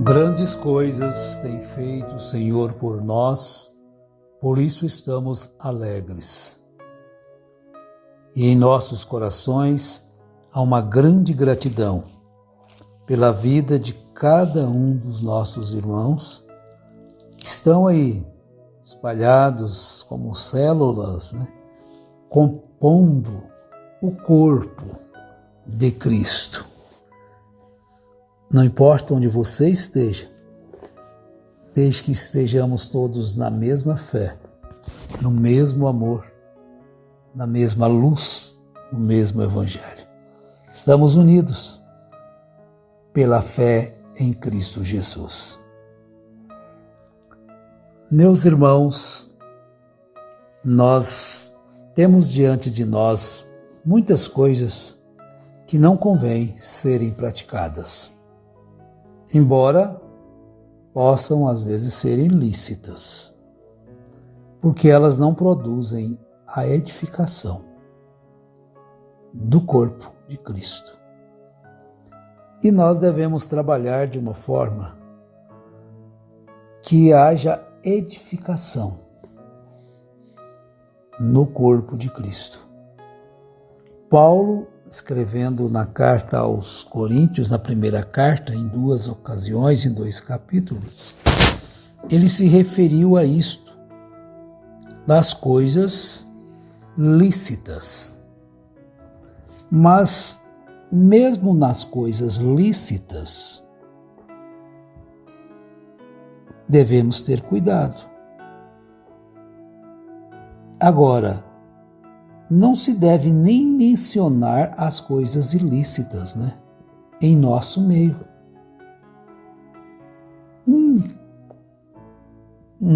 Grandes coisas tem feito o Senhor por nós, por isso estamos alegres. E em nossos corações há uma grande gratidão pela vida de cada um dos nossos irmãos que estão aí espalhados como células, compondo o corpo de Cristo. Não importa onde você esteja, desde que estejamos todos na mesma fé, no mesmo amor, na mesma luz, no mesmo Evangelho. Estamos unidos pela fé em Cristo Jesus. Meus irmãos, nós temos diante de nós muitas coisas que não convém serem praticadas, embora possam às vezes serem lícitas, porque elas não produzem a edificação do corpo de Cristo. E nós devemos trabalhar de uma forma que haja edificação no corpo de Cristo. Paulo, escrevendo na carta aos Coríntios, na primeira carta, em 2 ocasiões, em 2 capítulos, ele se referiu a isto, das coisas lícitas. Mas, mesmo nas coisas lícitas, devemos ter cuidado. Agora, não se deve nem mencionar as coisas ilícitas, em nosso meio. Um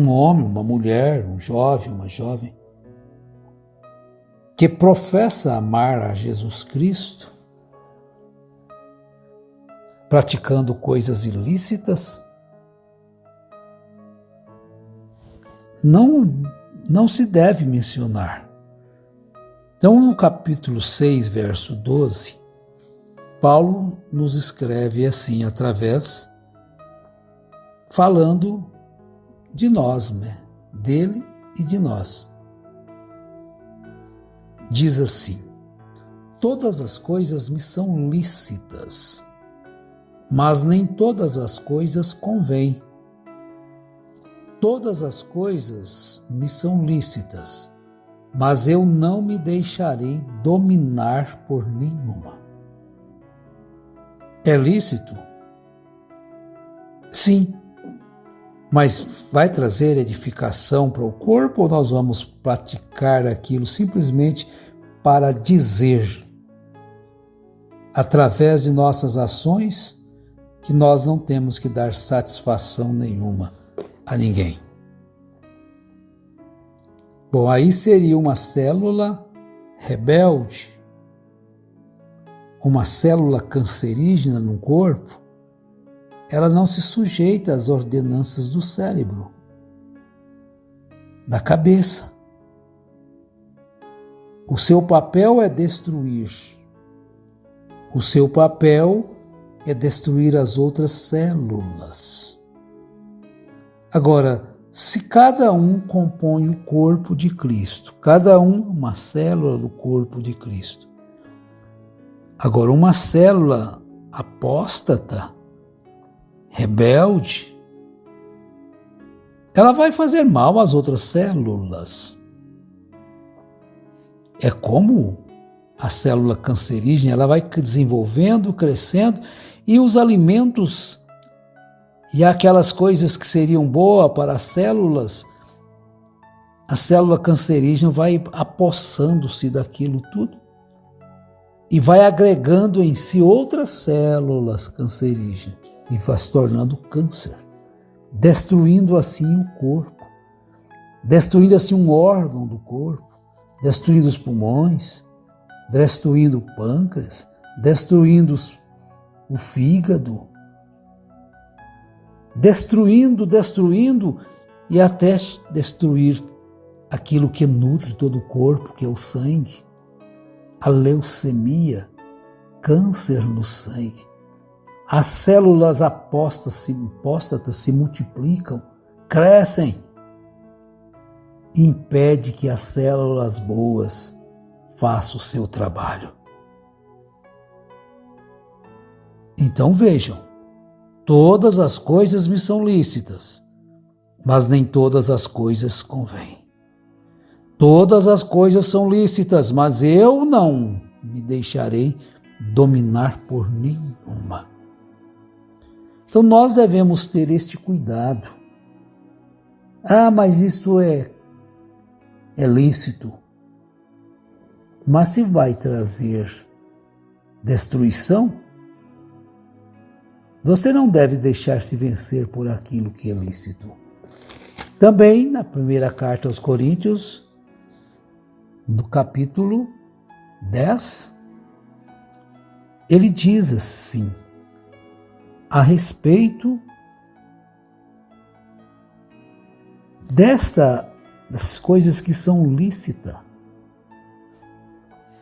homem, uma mulher, um jovem, uma jovem, que professa amar a Jesus Cristo, praticando coisas ilícitas, não se deve mencionar. Então, no capítulo 6, verso 12, Paulo nos escreve assim, falando de nós, dele e de nós. Diz assim: todas as coisas me são lícitas, mas nem todas as coisas convêm. Todas as coisas me são lícitas, mas eu não me deixarei dominar por nenhuma. É lícito? Sim. Mas vai trazer edificação para o corpo ou nós vamos praticar aquilo simplesmente para dizer, através de nossas ações, que nós não temos que dar satisfação nenhuma a ninguém? Bom, aí seria uma célula rebelde, uma célula cancerígena no corpo. Ela não se sujeita às ordenanças do cérebro, da cabeça. O seu papel é destruir. O seu papel é destruir as outras células. Agora, se cada um compõe o corpo de Cristo, cada um uma célula do corpo de Cristo. Agora, uma célula apóstata, rebelde, ela vai fazer mal às outras células. É como a célula cancerígena, ela vai desenvolvendo, crescendo, e os alimentos e aquelas coisas que seriam boas para as células, a célula cancerígena vai apossando-se daquilo tudo e vai agregando em si outras células cancerígenas e vai se tornando câncer, destruindo assim o corpo, destruindo assim um órgão do corpo, destruindo os pulmões, destruindo o pâncreas, destruindo o fígado, destruindo e até destruir aquilo que nutre todo o corpo, que é o sangue, a leucemia, câncer no sangue. As células apóstatas se multiplicam, crescem. Impede que as células boas façam o seu trabalho. Então vejam, todas as coisas me são lícitas, mas nem todas as coisas convêm. Todas as coisas são lícitas, mas eu não me deixarei dominar por nenhuma. Então nós devemos ter este cuidado. Mas isso é lícito. Mas se vai trazer destruição, você não deve deixar-se vencer por aquilo que é lícito. Também na primeira carta aos Coríntios, no capítulo 10, ele diz assim, a respeito das coisas que são lícitas,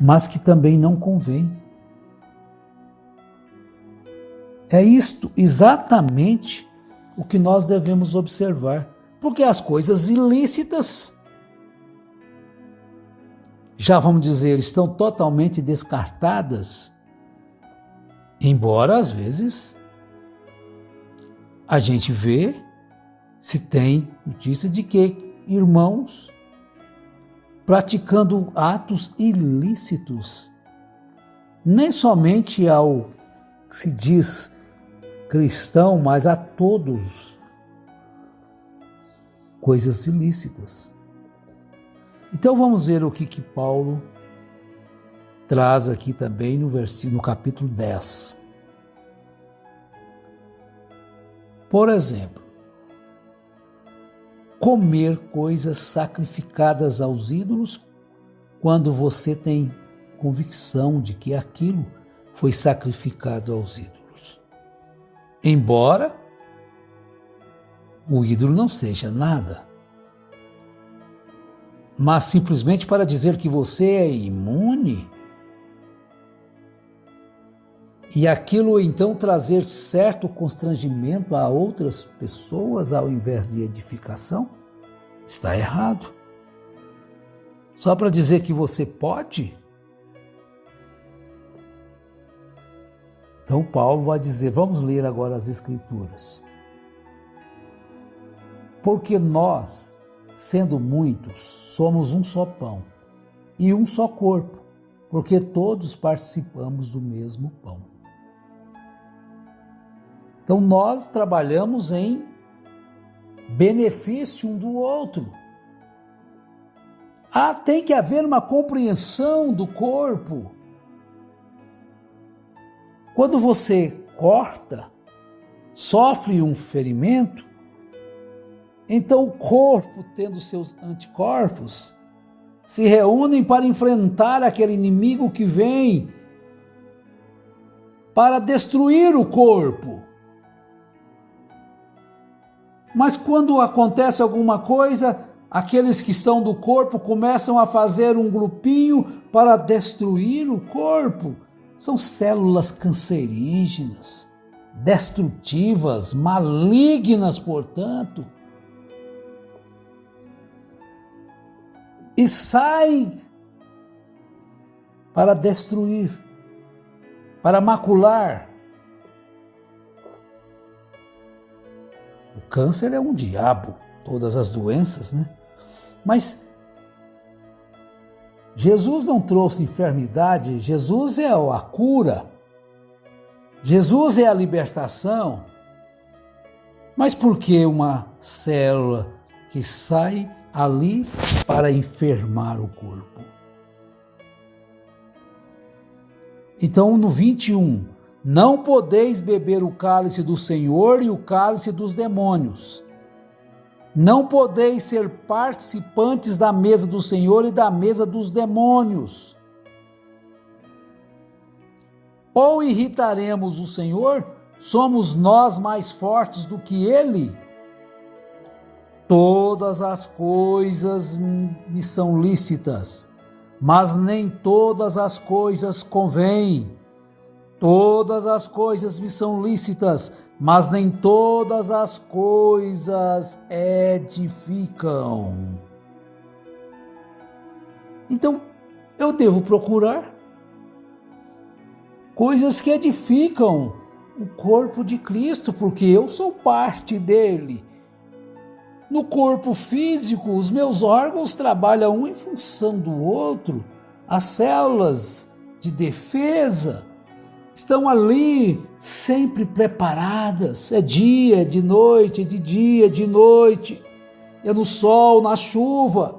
mas que também não convém. É isto exatamente o que nós devemos observar, porque as coisas ilícitas, já vamos dizer, estão totalmente descartadas, embora às vezes a gente vê se tem notícia de que irmãos praticando atos ilícitos, nem somente ao que se diz cristão, mas a todos, coisas ilícitas. Então vamos ver o que Paulo traz aqui também no capítulo 10. Por exemplo, comer coisas sacrificadas aos ídolos quando você tem convicção de que aquilo foi sacrificado aos ídolos. Embora o ídolo não seja nada, mas simplesmente para dizer que você é imune e aquilo então trazer certo constrangimento a outras pessoas ao invés de edificação, está errado. Só para dizer que você pode? Então Paulo vai dizer, vamos ler agora as Escrituras. Porque nós, sendo muitos, somos um só pão e um só corpo, porque todos participamos do mesmo pão. Então nós trabalhamos em benefício um do outro. Tem que haver uma compreensão do corpo. Quando você corta, sofre um ferimento, então o corpo, tendo seus anticorpos, se reúnem para enfrentar aquele inimigo que vem para destruir o corpo. Mas quando acontece alguma coisa, aqueles que são do corpo começam a fazer um grupinho para destruir o corpo. São células cancerígenas, destrutivas, malignas, portanto. E saem para destruir, para macular. O câncer é um diabo, todas as doenças, né? Mas Jesus não trouxe enfermidade, Jesus é a cura, Jesus é a libertação. Mas por que uma célula que sai ali para enfermar o corpo? Então, no 21, não podeis beber o cálice do Senhor e o cálice dos demônios. Não podeis ser participantes da mesa do Senhor e da mesa dos demônios. Ou irritaremos o Senhor? Somos nós mais fortes do que Ele? Todas as coisas me são lícitas, mas nem todas as coisas convêm. Todas as coisas me são lícitas, mas nem todas as coisas edificam. Então, eu devo procurar coisas que edificam o corpo de Cristo, porque eu sou parte dele. No corpo físico, os meus órgãos trabalham um em função do outro. As células de defesa estão ali sempre preparadas. É dia, é de noite, é de dia, é de noite. É no sol, na chuva.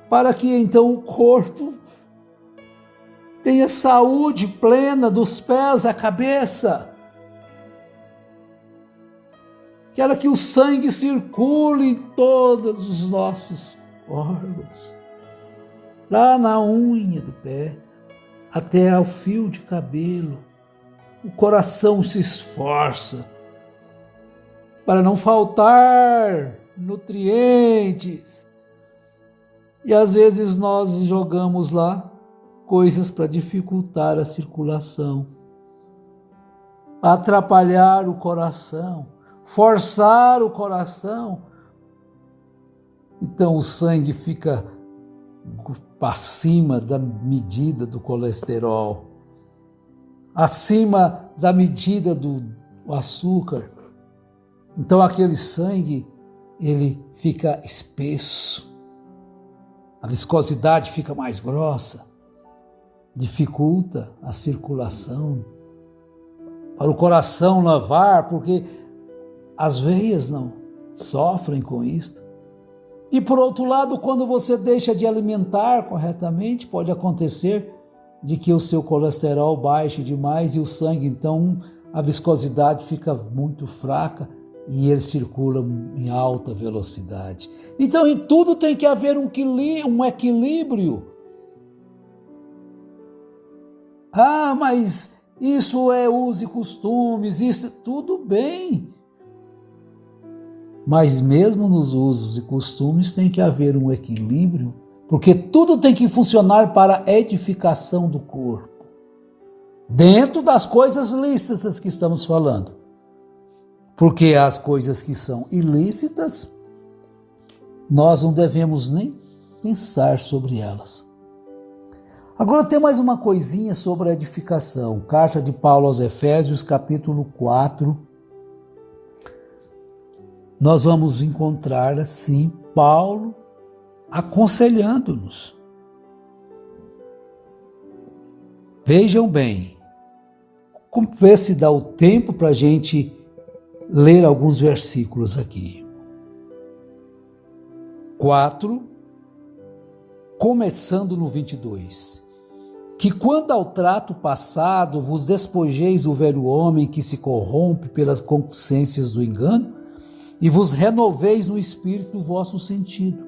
Para que então o corpo tenha saúde plena dos pés à cabeça. Para que o sangue circule em todos os nossos órgãos, lá na unha do pé, até ao fio de cabelo. O coração se esforça para não faltar nutrientes. E às vezes nós jogamos lá coisas para dificultar a circulação, atrapalhar o coração, forçar o coração. Então o sangue fica acima da medida do colesterol, acima da medida do açúcar. Então aquele sangue, ele fica espesso, a viscosidade fica mais grossa, dificulta a circulação para o coração lavar, porque as veias não sofrem com isto. E por outro lado, quando você deixa de alimentar corretamente, pode acontecer de que o seu colesterol baixe demais e o sangue, então, a viscosidade fica muito fraca e ele circula em alta velocidade. Então, em tudo tem que haver um equilíbrio. Ah, mas isso é uso e costumes, isso tudo bem. Mas mesmo nos usos e costumes tem que haver um equilíbrio, porque tudo tem que funcionar para a edificação do corpo, dentro das coisas lícitas que estamos falando. Porque as coisas que são ilícitas, nós não devemos nem pensar sobre elas. Agora tem mais uma coisinha sobre a edificação. Carta de Paulo aos Efésios, capítulo 4. Nós vamos encontrar, assim, Paulo aconselhando-nos. Vejam bem, vê se dá o tempo para a gente ler alguns versículos aqui. 4, começando no 22. Que quanto ao trato passado, vos despojeis do velho homem que se corrompe pelas concupiscências do engano, e vos renoveis no espírito o vosso sentido,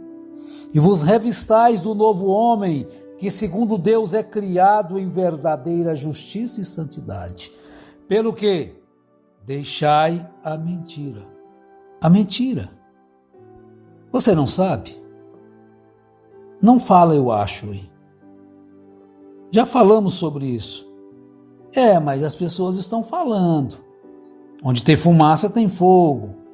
e vos revistais do novo homem, que segundo Deus é criado em verdadeira justiça e santidade. Pelo que deixai a mentira. A mentira. Você não sabe? Não fala, eu acho, hein? Já falamos sobre isso. Mas as pessoas estão falando. Onde tem fumaça tem fogo.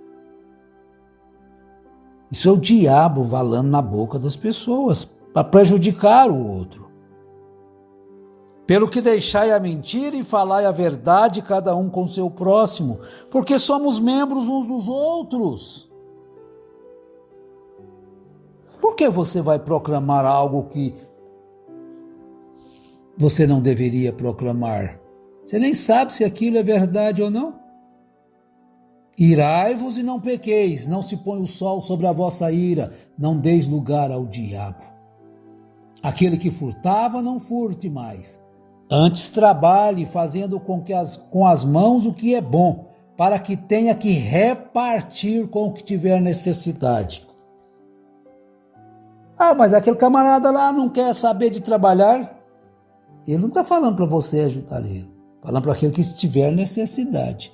Isso é o diabo falando na boca das pessoas para prejudicar o outro. Pelo que deixai a mentira e falai a verdade, cada um com seu próximo, porque somos membros uns dos outros. Por que você vai proclamar algo que você não deveria proclamar? Você nem sabe se aquilo é verdade ou não. Irai-vos e não pequeis, não se põe o sol sobre a vossa ira, não deis lugar ao diabo. Aquele que furtava, não furte mais. Antes trabalhe, fazendo com as mãos o que é bom, para que tenha que repartir com o que tiver necessidade. Mas aquele camarada lá não quer saber de trabalhar. Ele não está falando para você ajudar ele, falando para aquele que tiver necessidade.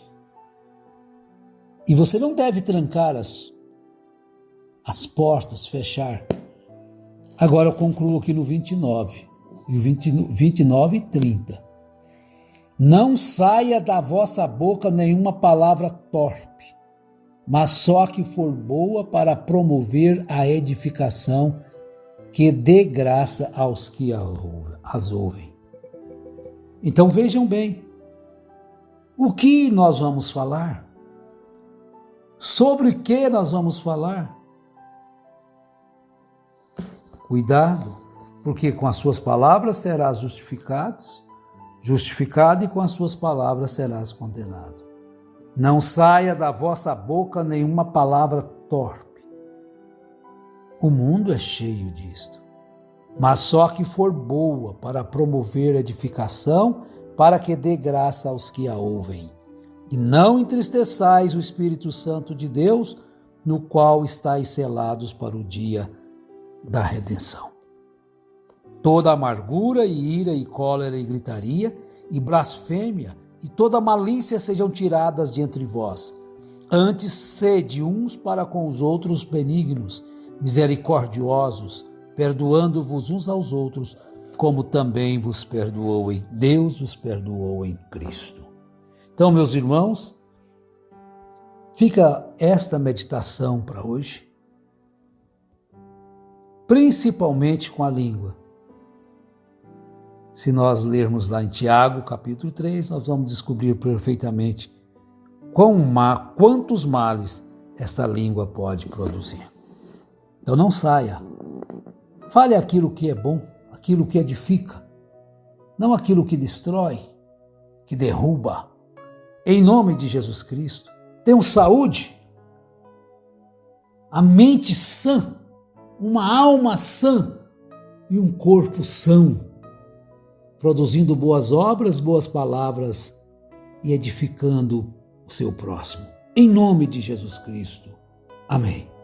E você não deve trancar as portas, fechar. Agora eu concluo aqui no 29. e 29 e 30. Não saia da vossa boca nenhuma palavra torpe, mas só que for boa para promover a edificação, que dê graça aos que as ouvem. Então vejam bem, o que nós vamos falar? Sobre o que nós vamos falar? Cuidado, porque com as suas palavras serás justificado e com as suas palavras serás condenado. Não saia da vossa boca nenhuma palavra torpe. O mundo é cheio disto, mas só que for boa para promover edificação, para que dê graça aos que a ouvem. E não entristeçais o Espírito Santo de Deus, no qual estáis selados para o dia da redenção. Toda amargura e ira e cólera e gritaria e blasfêmia e toda malícia sejam tiradas de entre vós. Antes sede uns para com os outros benignos, misericordiosos, perdoando-vos uns aos outros, como também vos perdoou Deus vos perdoou em Cristo. Então, meus irmãos, fica esta meditação para hoje, principalmente com a língua. Se nós lermos lá em Tiago, capítulo 3, nós vamos descobrir perfeitamente quantos males esta língua pode produzir. Então não saia. Fale aquilo que é bom, aquilo que edifica, não aquilo que destrói, que derruba. Em nome de Jesus Cristo, tenham saúde, a mente sã, uma alma sã e um corpo são, produzindo boas obras, boas palavras e edificando o seu próximo. Em nome de Jesus Cristo. Amém.